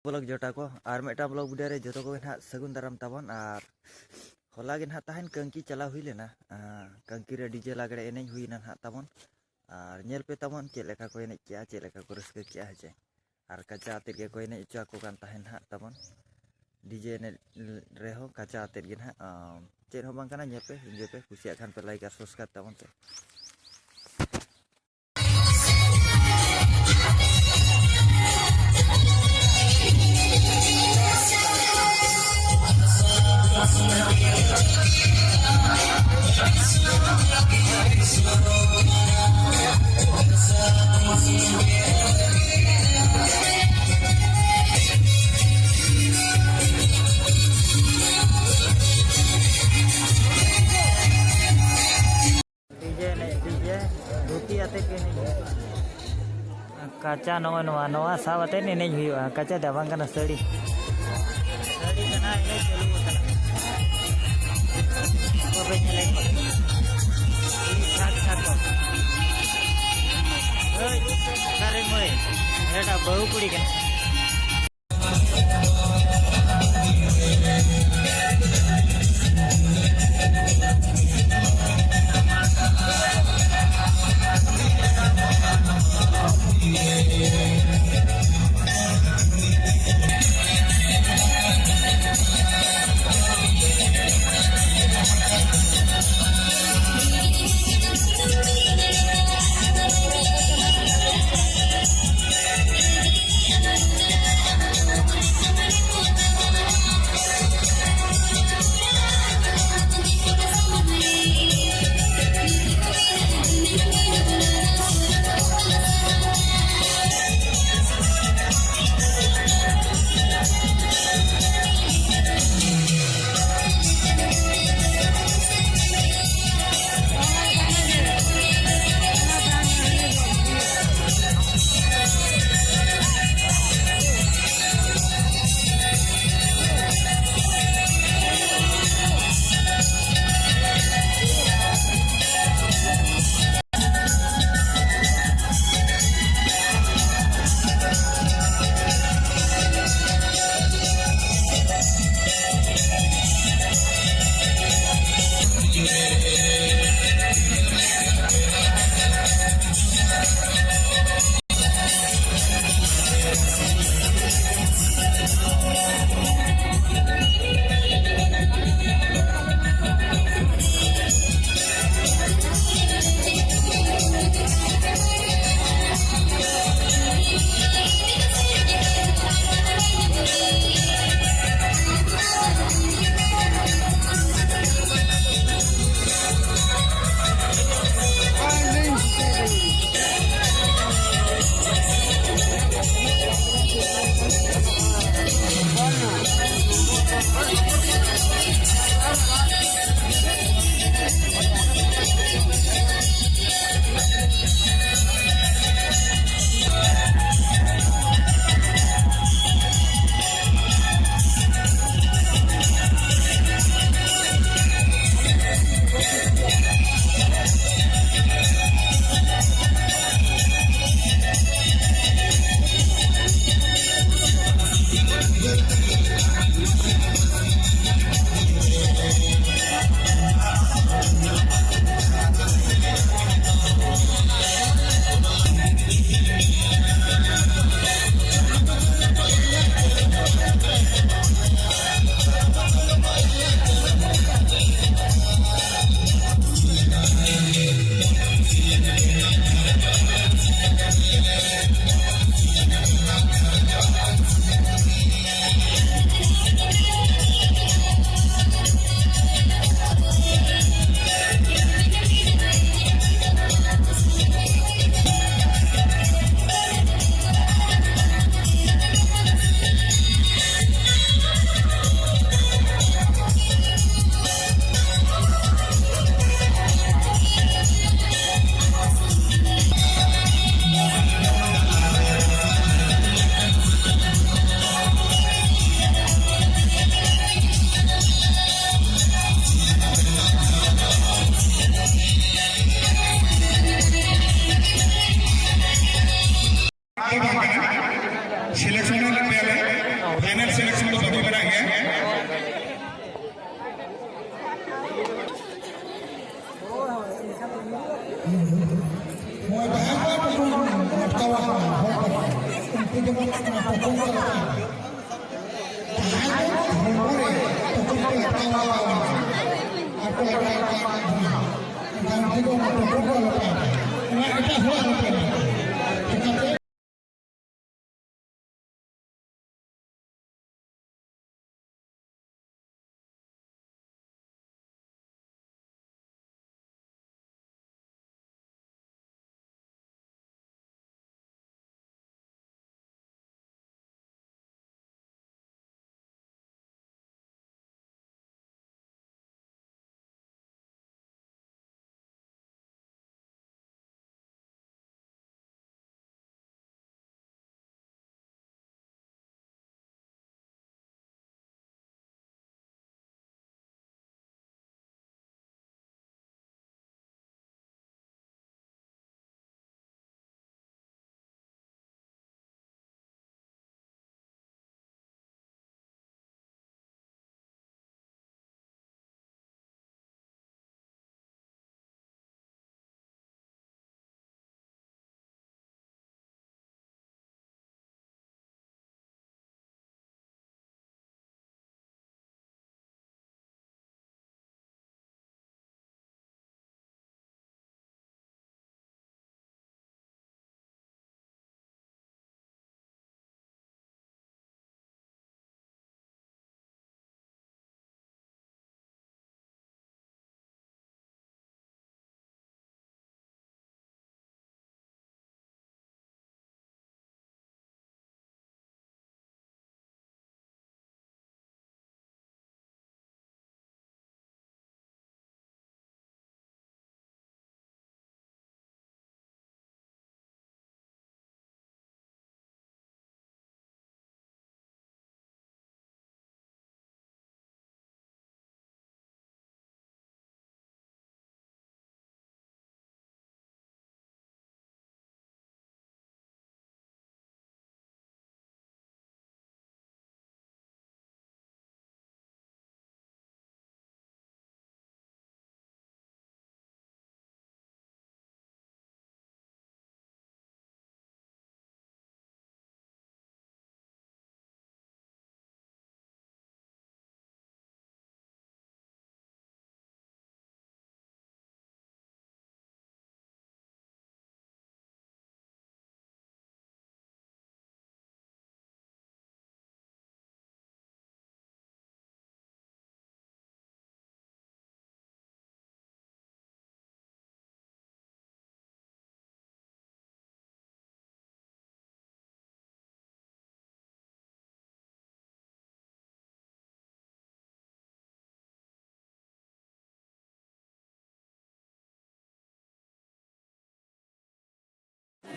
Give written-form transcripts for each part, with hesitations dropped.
Blog जोटा को और मेटा ब्लॉग वीडियो रे जो को ना सगुन दाराम ताबन और होला गे ना तहन कंकी चला हुई लेना कंकी रे डीजे लागड़े एनेज हुई ना ताबन और नेल पे ताबन चेक लेका को एनेज क्या चेक लेका को रस्के क्या है और कच्चा आते के को एनेज चा को कान तहन ना ताबन डीजे ने रे हो कच्चा आते के ना चेक हो बांग काना नेल पे खुशी खान पे लाइक और सब्सक्राइब ताबन से kaca noa sawat ini nih kaca dabang kana seri kana ini celu kana ko be nyelek ini sat oi kare moy eta bau kudi kan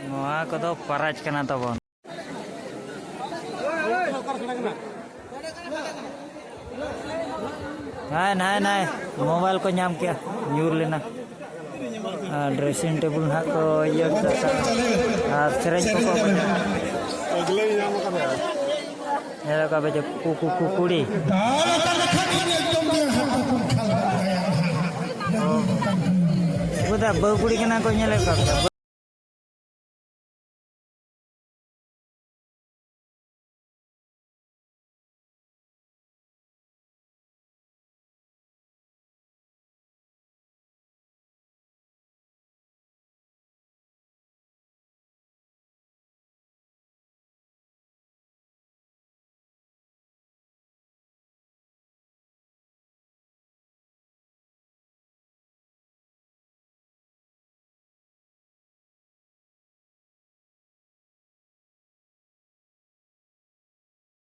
Noa kodo paraj kana tabon. Nai, mobile ko nyam kya, nyur lena. Dressing table nak ko iya kita. Sereng ko ko benda. अगले यहाँ मकर है Nela ka beje kukuri. Buda baguri kana ko nyele ka.